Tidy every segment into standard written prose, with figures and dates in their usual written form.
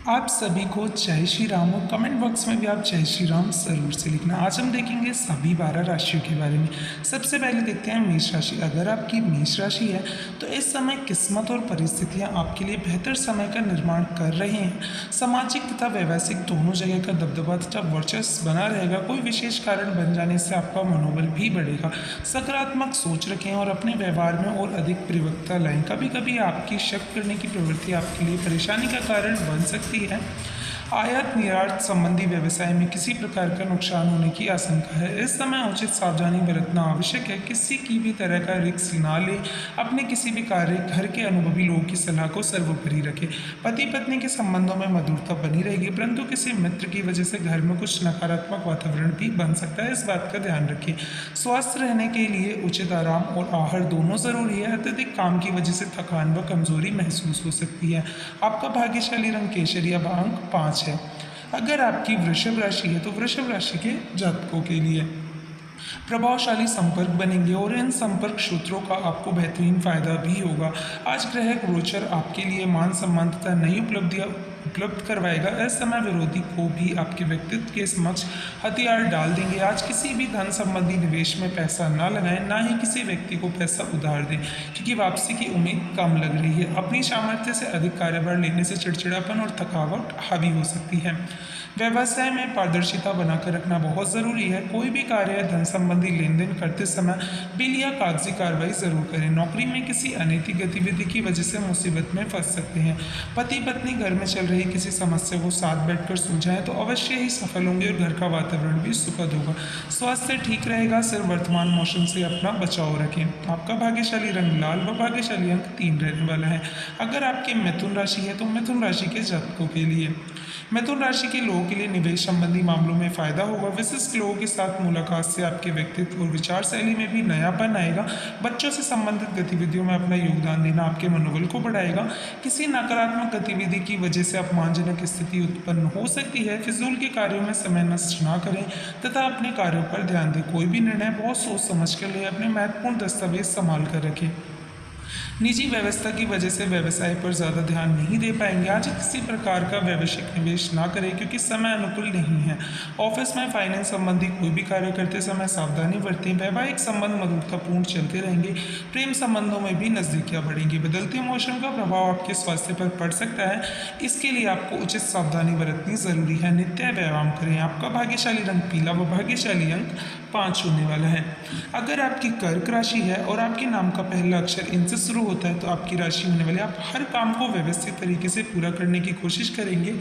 आप सभी को जय श्री राम और कमेंट बॉक्स में भी आप जय श्री राम जरूर से लिखना। आज हम देखेंगे सभी 12 राशियों के बारे में। सबसे पहले देखते हैं मेष राशि। अगर आपकी मेष राशि है तो इस समय किस्मत और परिस्थितियां आपके लिए बेहतर समय का निर्माण कर रही हैं। सामाजिक तथा व्यवसायिक दोनों जगह का दबदबा तथा वर्चस्व बना रहेगा। कोई विशेष कारण बन जाने से आपका मनोबल भी बढ़ेगा। सकारात्मक सोच रखें और अपने व्यवहार में और अधिक परिपक्वता लाएं। कभी कभी आपकी शक करने की प्रवृत्ति आपके लिए परेशानी का कारण बन सकती है। आयात निर्यात संबंधी व्यवसाय में किसी प्रकार का नुकसान होने की आशंका है। इस समय उचित सावधानी बरतना आवश्यक है। किसी की भी तरह का रिस्क ना ले। अपने किसी भी कार्य घर के अनुभवी लोगों की सलाह को सर्वोपरि रखें। पति पत्नी के संबंधों में मधुरता बनी रहेगी, परंतु किसी मित्र की वजह से घर में कुछ नकारात्मक वातावरण भी बन सकता है। इस बात का ध्यान रखें। स्वस्थ रहने के लिए उचित आराम और आहार दोनों जरूरी है। अत्यधिक काम की वजह से थकान व कमजोरी महसूस हो सकती है। आपका भाग्यशाली रंग केसरिया व अंक 5 है। अगर आपकी वृषभ राशि है तो वृषभ राशि के जातकों के लिए प्रभावशाली संपर्क बनेंगे और इन संपर्क सूत्रों का आपको बेहतरीन फायदा भी होगा। आज ग्रह गोचर आपके लिए मान सम्मान तथा नई उपलब्धियां उपलब्ध करवाएगा। इस समय विरोधी को भी आपके व्यक्तित्व के समक्ष हथियार डाल देंगे। आज किसी भी धन संबंधी निवेश में पैसा ना लगाएं, ना ही किसी व्यक्ति को पैसा उधार दें, क्योंकि वापसी की उम्मीद कम लग रही है। अपनी सामर्थ्य से अधिक कार्यभार लेने से चिड़चिड़ापन और थकावट हावी हो सकती है। व्यवसाय में पारदर्शिता बनाकर रखना बहुत जरूरी है। कोई भी कार्य या धन संबंधी लेन देन करते समय बिल या कागजी कार्रवाई जरूर करें। नौकरी में किसी अनैतिक गतिविधि की वजह से मुसीबत में फंस सकते हैं। पति पत्नी घर में चल रही किसी समस्या को साथ बैठकर सुलझाएं तो अवश्य ही सफल होंगे और घर का वातावरण भी सुखद होगा। स्वास्थ्य ठीक रहेगा। सिर्फ वर्तमान मौसम से अपना बचाव रखें। आपका भाग्यशाली रंग लाल व भाग्यशाली अंक 3 रहने वाला है। अगर आपकी मिथुन राशि है तो मिथुन राशि के जातकों के लिए मिथुन राशि के लोगों के लिए निवेश संबंधी मामलों में फायदा होगा। विशिष्ट लोगों के साथ मुलाकात से आपके व्यक्तित्व और विचार शैली में भी नयापन आएगा। बच्चों से संबंधित गतिविधियों में अपना योगदान देना आपके मनोबल को बढ़ाएगा। किसी नकारात्मक गतिविधि की वजह से अपमानजनक स्थिति उत्पन्न हो सकती है। फिजूल के कार्यों में समय नष्ट न करें तथा अपने कार्यों पर ध्यान दें। कोई भी निर्णय बहुत सोच समझ कर ले। अपने महत्वपूर्ण दस्तावेज संभाल कर रखें। निजी व्यवस्था की वजह से व्यवसाय पर ज़्यादा ध्यान नहीं दे पाएंगे। आज किसी प्रकार का व्यवसायिक निवेश ना करें, क्योंकि समय अनुकूल नहीं है। ऑफिस में फाइनेंस संबंधी कोई भी कार्य करते समय सावधानी बरतें। वैवाहिक संबंध मधुरतापूर्ण चलते रहेंगे। प्रेम संबंधों में भी नजदीकियां बढ़ेंगी। बदलते मौसम का प्रभाव आपके स्वास्थ्य पर पड़ सकता है, इसके लिए आपको उचित सावधानी बरतनी जरूरी है। नित्य व्यायाम करें। आपका भाग्यशाली रंग पीला व भाग्यशाली अंक 5 होने वाला है। अगर आपकी कर्क राशि है और आपके नाम का पहला अक्षर इनसे शुरू होता है तो आपकी राशि होने वाली आप हर काम को व्यवस्थित तरीके से पूरा करने की कोशिश करेंगे।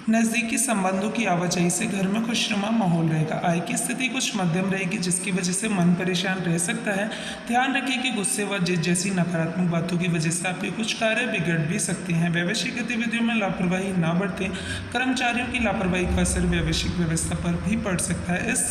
नज़दीकी संबंधों की आवाजाही से घर में खुशनुमा माहौल रहेगा। आय की स्थिति कुछ मध्यम रहेगी, जिसकी वजह से मन परेशान रह सकता है। ध्यान रखें कि गुस्से व जिद जैसी नकारात्मक बातों की वजह से आपके कुछ कार्य बिगड़ भी सकते हैं। व्यावसायिक गतिविधियों में लापरवाही ना बरतें। कर्मचारियों की लापरवाही का असर व्यावसायिक व्यवस्था पर भी पड़ सकता है। इस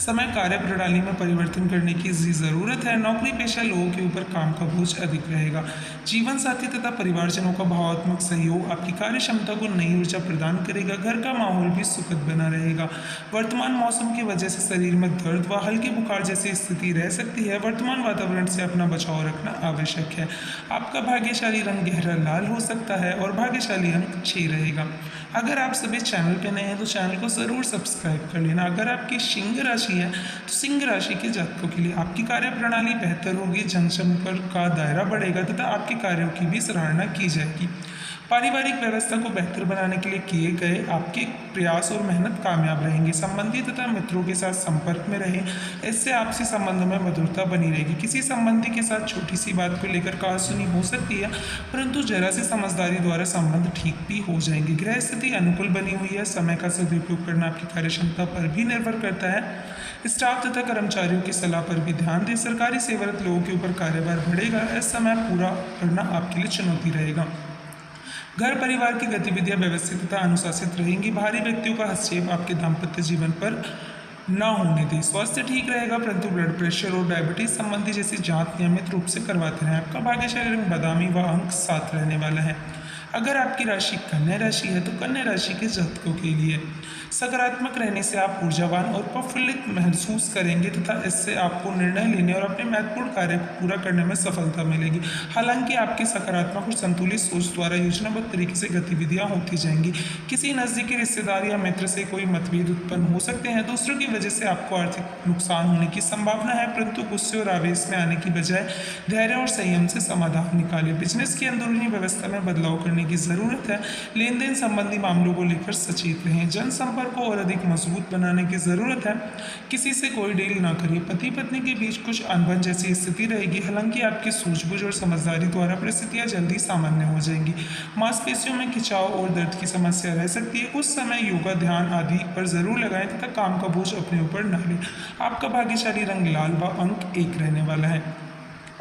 समय कार्य प्रणाली में परिवर्तन करने की ज़रूरत है। नौकरी पेशा लोगों के ऊपर काम का बोझ अधिक रहेगा। जीवन साथी तथा परिवारजनों का भावात्मक सहयोग आपकी कार्य क्षमता को नई ऊर्जा प्रदान करेगा। घर का माहौल भी सुखद बना रहेगा। वर्तमान मौसम की वजह से शरीर में दर्द व हल्के बुखार जैसी स्थिति रह सकती है। वर्तमान वातावरण से अपना बचाव रखना आवश्यक है। आपका भाग्यशाली रंग गहरा लाल हो सकता है और भाग्यशाली अंक 6 रहेगा। अगर आप सभी चैनल पे नए हैं तो चैनल को ज़रूर सब्सक्राइब कर लेना। अगर आपकी सिंह राशि है तो सिंह राशि के जातकों के लिए आपकी कार्य प्रणाली बेहतर होगी। जनसंपर्क का दायरा बढ़ेगा तथा आपके कार्यों की भी सराहना की जाएगी। पारिवारिक व्यवस्था को बेहतर बनाने के लिए किए गए आपके प्रयास और मेहनत कामयाब रहेंगे। संबंधी तथा मित्रों के साथ संपर्क में रहें, इससे आपसी संबंधों में मधुरता बनी रहेगी। किसी संबंधी के साथ छोटी सी बात को लेकर कहासुनी हो सकती है, परंतु जरा सी समझदारी द्वारा संबंध ठीक भी हो जाएंगे। ग्रह स्थिति अनुकूल बनी हुई है। समय का सदुपयोग करना आपकी कार्य क्षमता पर भी निर्भर करता है। स्टाफ तथा कर्मचारियों की सलाह पर भी ध्यान दें। सरकारी सेवारत लोगों के ऊपर कार्यभार बढ़ेगा। इस समय पूरा करना आपके लिए चुनौती रहेगा। घर परिवार की गतिविधियां व्यवस्थित तथा अनुशासित रहेंगी। भारी व्यक्तियों का हस्तक्षेप आपके दाम्पत्य जीवन पर न होने दें। स्वास्थ्य ठीक रहेगा, परंतु ब्लड प्रेशर और डायबिटीज संबंधी जैसी जांच नियमित रूप से करवाते रहें। आपका भाग्यशाली रंग बादामी व अंक 7 रहने वाला है। अगर आपकी राशि कन्या राशि है तो कन्या राशि के जातकों के लिए सकारात्मक रहने से आप ऊर्जावान और प्रफुल्लित महसूस करेंगे तथा इससे आपको निर्णय लेने और अपने महत्वपूर्ण कार्य को पूरा करने में सफलता मिलेगी। हालांकि आपकी सकारात्मक और संतुलित सोच द्वारा योजनाबद्ध तरीके से गतिविधियां होती जाएंगी। किसी नजदीकी रिश्तेदार या मित्र से कोई मतभेद उत्पन्न हो सकते हैं। दूसरों की वजह से आपको आर्थिक नुकसान होने की संभावना है, परंतु गुस्से और आवेश में आने की बजाय धैर्य और संयम से समाधान निकालें। बिजनेस की अंदरूनी व्यवस्था में बदलाव करने की जरूरत है। लेन देन संबंधी मामलों को लेकर सचेत रहें। जनसंपर्क को और अधिक मजबूत बनाने की जरूरत है। किसी से कोई डील ना करें। पति पत्नी के बीच कुछ अनबन जैसी स्थिति रहेगी। हालांकि आपकी सूझबूझ और समझदारी द्वारा परिस्थितियां जल्दी सामान्य हो जाएंगी। मांसपेशियों में खिंचाव और दर्द की समस्या रह सकती है। कुछ समय योगा, ध्यान आदि पर जरूर लगाएं तथा काम का बोझ अपने ऊपर न लें। आपका भाग्यशाली रंग लाल व अंक 1 रहने वाला है।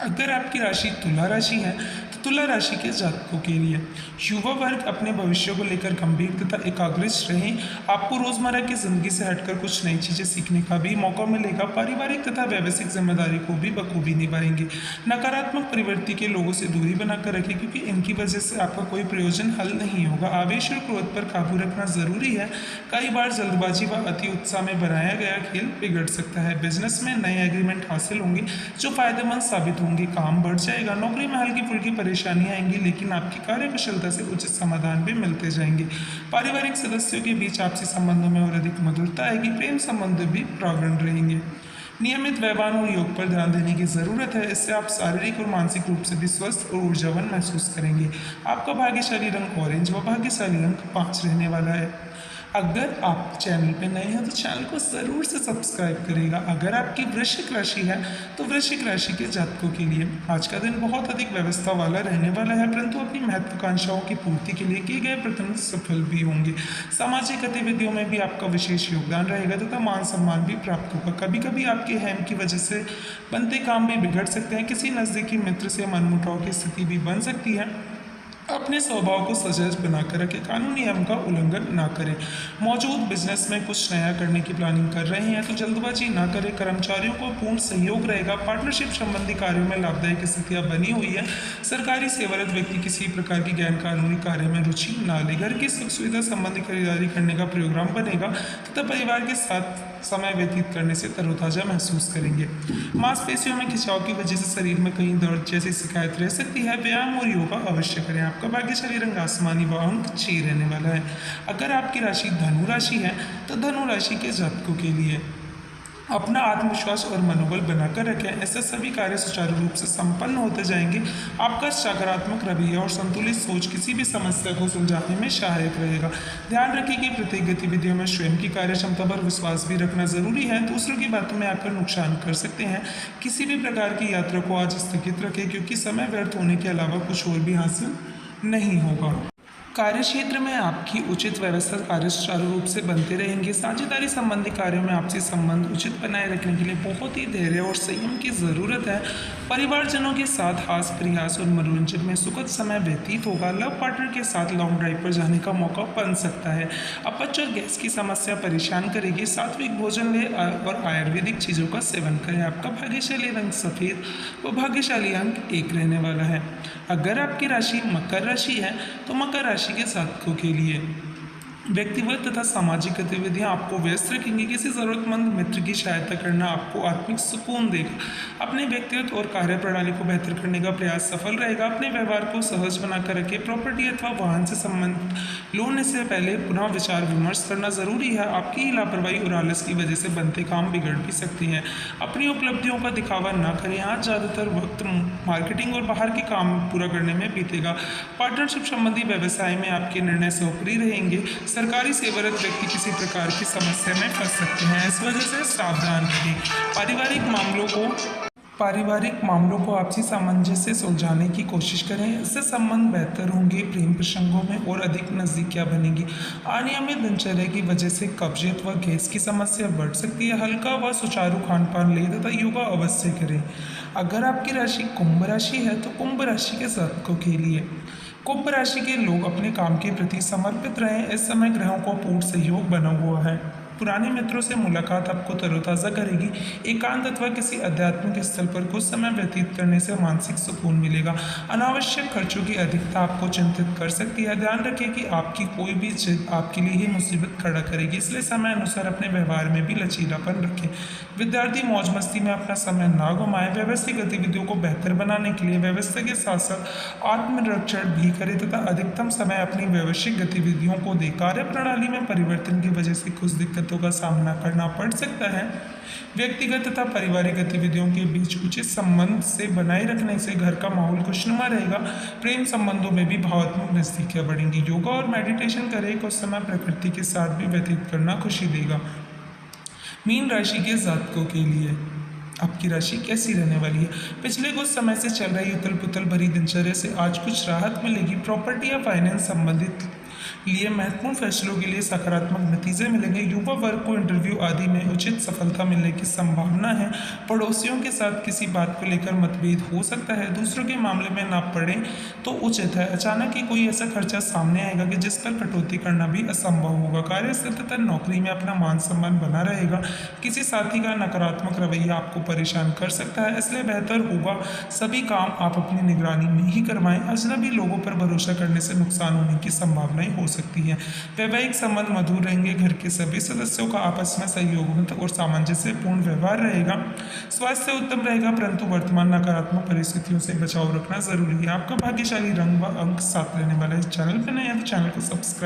अगर आपकी राशि तुला राशि है तो तुला राशि के जातकों के लिए युवा वर्ग अपने भविष्य को लेकर गंभीर तथा एकाग्रचित रहें। आपको रोजमर्रा की जिंदगी से हटकर कुछ नई चीजें सीखने का भी मौका मिलेगा। पारिवारिक तथा व्यवसायिक जिम्मेदारी को भी बखूबी निभाएंगे। नकारात्मक प्रवृत्ति के लोगों से दूरी बनाकर रखें क्योंकि इनकी वजह से आपका कोई प्रयोजन हल नहीं होगा। आवेश और क्रोध पर काबू रखना जरूरी है। कई बार जल्दबाजी व अति उत्साह में बनाया गया खेल बिगड़ सकता है। बिजनेस में नए एग्रीमेंट हासिल होंगे जो फायदेमंद साबित होंगे। काम बढ़ जाएगा। नौकरी में हल्की फुल्की परेशानियां आएंगी, लेकिन आपकी कार्यकुशलता से उचित समाधान भी मिलते जाएंगे। पारिवारिक सदस्यों के बीच आपसी संबंधों में और अधिक मधुरता आएगी। प्रेम संबंध भी प्रगाढ़ रहेंगे। नियमित व्यायाम और योग पर ध्यान देने की जरूरत है। इससे आप शारीरिक और मानसिक रूप से भी स्वस्थ और ऊर्जावान महसूस करेंगे। आपका भाग्यशाली रंग ऑरेंज व भाग्यशाली अंक 5 रहने वाला है। अगर आप चैनल पे नए हैं तो चैनल को ज़रूर से सब्सक्राइब करेगा। अगर आपकी वृश्चिक राशि है तो वृश्चिक राशि के जातकों के लिए आज का दिन बहुत अधिक व्यवस्था वाला रहने वाला है, परंतु अपनी महत्वाकांक्षाओं की पूर्ति के लिए किए गए प्रयत्न सफल भी होंगे। सामाजिक गतिविधियों में भी आपका विशेष योगदान रहेगा तथा मान सम्मान भी प्राप्त होगा। कभी कभी आपके अहम की वजह से बनते काम भी बिगड़ सकते हैं। किसी नज़दीकी मित्र से मनमुटाव की स्थिति भी बन सकती है। अपने स्वभाव को सजग बनाकर रखें। कानूनी नियम का उल्लंघन ना करें। मौजूद बिजनेस में कुछ नया करने की प्लानिंग कर रहे हैं तो जल्दबाजी ना करें। कर्मचारियों को पूर्ण सहयोग रहेगा। पार्टनरशिप संबंधी कार्यों में लाभदायक स्थितियां बनी हुई है। सरकारी सेवारत व्यक्ति किसी प्रकार की गैर कानूनी कार्य में रुचि ना ले। घर की सुख सुविधा संबंधी खरीदारी करने का प्रोग्राम बनेगा तथा परिवार के साथ समय व्यतीत करने से तरोताजा महसूस करेंगे। मांसपेशियों में खिंचाव की वजह से शरीर में कहीं दर्द जैसी शिकायत रह सकती है। व्यायाम और योगा अवश्य करें। आपका भाग्यशाली रंग आसमानी व अंक 6 रहने वाला है। अगर आपकी राशि धनु राशि है तो धनु राशि के जातकों के लिए अपना आत्मविश्वास और मनोबल बनाकर रखें। ऐसे सभी कार्य सुचारू रूप से संपन्न होते जाएंगे। आपका सकारात्मक रवैया और संतुलित सोच किसी भी समस्या को सुलझाने में सहायक रहेगा। ध्यान रखें कि प्रत्येक गतिविधियों में स्वयं की कार्य क्षमता पर विश्वास भी रखना जरूरी है। दूसरों की बातों में आकर नुकसान कर सकते हैं। किसी भी प्रकार की यात्रा को आज स्थगित रखें क्योंकि समय व्यर्थ होने के अलावा कुछ और भी हासिल नहीं होगा। कार्यक्षेत्र में आपकी उचित व्यवस्था कार्य सुचारू रूप से बनते रहेंगे। साझेदारी संबंधी कार्यों में आपसी संबंध उचित बनाए रखने के लिए बहुत ही धैर्य और संयम की जरूरत है। परिवारजनों के साथ हास प्रयास और मनोरंजन में सुखद समय व्यतीत होगा। लव पार्टनर के साथ लॉन्ग ड्राइव पर जाने का मौका बन सकता है। अपच और गैस की समस्या परेशान करेगी। सात्विक भोजन लें और आयुर्वेदिक चीज़ों का सेवन करें। आपका भाग्यशाली रंग सफ़ेद व भाग्यशाली अंक 1 रहने वाला है। अगर आपकी राशि मकर राशि है तो मकर राशि के जातकों के लिए व्यक्तिगत तथा सामाजिक गतिविधियां आपको व्यस्त रखेंगी। किसी जरूरतमंद मित्र की सहायता करना आपको आत्मिक सुकून देगा। अपने व्यक्तिगत और कार्य प्रणाली को बेहतर करने का प्रयास सफल रहेगा। अपने व्यवहार को सहज बनाकर रखें। प्रॉपर्टी अथवा वाहन से संबंध लेने से पहले पुनः विचार विमर्श करना जरूरी है। आपकी लापरवाही और आलस की वजह से बनते काम बिगड़ भी सकते हैं। अपनी उपलब्धियों का दिखावा न करें। आज ज़्यादातर वक्त मार्केटिंग और बाहर के काम पूरा करने में बीतेगा। पार्टनरशिप संबंधी व्यवसाय में आपके निर्णय से ऊपरी रहेंगे। सरकारी सेवारत व्यक्ति किसी प्रकार की समस्या में फंस सकते हैं। इस वजह से सावधान रहें। पारिवारिक मामलों को आपसी सामंजस्य से सुलझाने की कोशिश करें। इससे संबंध बेहतर होंगे। प्रेम प्रसंगों में और अधिक नजदीकियां बनेगी। अनियमित दिनचर्या की वजह से कब्जियत व गैस की समस्या बढ़ सकती है। हल्का व सुचारू खान पान लें तथा योगा अवश्य करें। अगर आपकी राशि कुंभ राशि है तो कुंभ राशि के जातकों के लिए कुंभ राशि के लोग अपने काम के प्रति समर्पित रहें। इस समय ग्रहों को पूर्ण सहयोग बना हुआ है। पुराने मित्रों से मुलाकात आपको तरोताज़ा करेगी। एकांत अथवा किसी आध्यात्मिक स्थल पर कुछ समय व्यतीत करने से मानसिक सुकून मिलेगा। अनावश्यक खर्चों की अधिकता आपको चिंतित कर सकती है। ध्यान रखें कि आपकी कोई भी जिद आपके लिए ही मुसीबत खड़ा करेगी, इसलिए समय अनुसार अपने व्यवहार में भी लचीलापन रखें। विद्यार्थी मौज मस्ती में अपना समय ना गंवाएं। व्यवस्थित गतिविधियों को बेहतर बनाने के लिए व्यवस्था के साथ साथ आत्मनिरीक्षण भी करें तथा अधिकतम समय अपनी व्यवसायिक गतिविधियों को दें। कार्य प्रणाली में परिवर्तन की वजह से कुछ दिक्कतों का सामना करना पड़ सकता है। व्यक्तिगत तथा पारिवारिक गतिविधियों के बीच उचित संबंध से बनाए रखने से घर का माहौल खुशनुमा रहेगा। प्रेम संबंधों में भी भावनात्मक नजदीकियां बढ़ेंगी। योगा और मेडिटेशन करें, कुछ समय प्रकृति के साथ भी व्यतीत करना खुशी देगा। मीन राशि के जातकों के लिए आपकी राशि कैसी रहने वाली है? पिछले कुछ समय से चल रही उथल पुथल भरी दिनचर्या से आज कुछ राहत मिलेगी। प्रॉपर्टी या फाइनेंस संबंधित लिए महत्वपूर्ण फैसलों के लिए सकारात्मक नतीजे मिलेंगे। युवा वर्ग को इंटरव्यू आदि में उचित सफलता मिलने की संभावना है। पड़ोसियों के साथ किसी बात को लेकर मतभेद हो सकता है। दूसरों के मामले में ना पड़े तो उचित है। अचानक ही कोई ऐसा खर्चा सामने आएगा कि जिस पर कटौती करना भी असंभव होगा। कार्यस्थल तथा नौकरी में अपना मान सम्मान बना रहेगा। किसी साथी का नकारात्मक रवैया आपको परेशान कर सकता है, इसलिए बेहतर होगा सभी काम आप अपनी निगरानी में ही करवाएं। अजनबी लोगों पर भरोसा करने से नुकसान होने की संभावनाएं हो सकती है। वैवाहिक संबंध मधुर रहेंगे। घर के सभी सदस्यों का आपस में सहयोग और सामंजस्यपूर्ण व्यवहार रहेगा। स्वास्थ्य उत्तम रहेगा, परंतु वर्तमान नकारात्मक परिस्थितियों से बचाव रखना जरूरी है। आपका भाग्यशाली रंग व अंक 7 रहने वाला है। इस चैनल पर नए हैं तो चैनल को सब्सक्राइब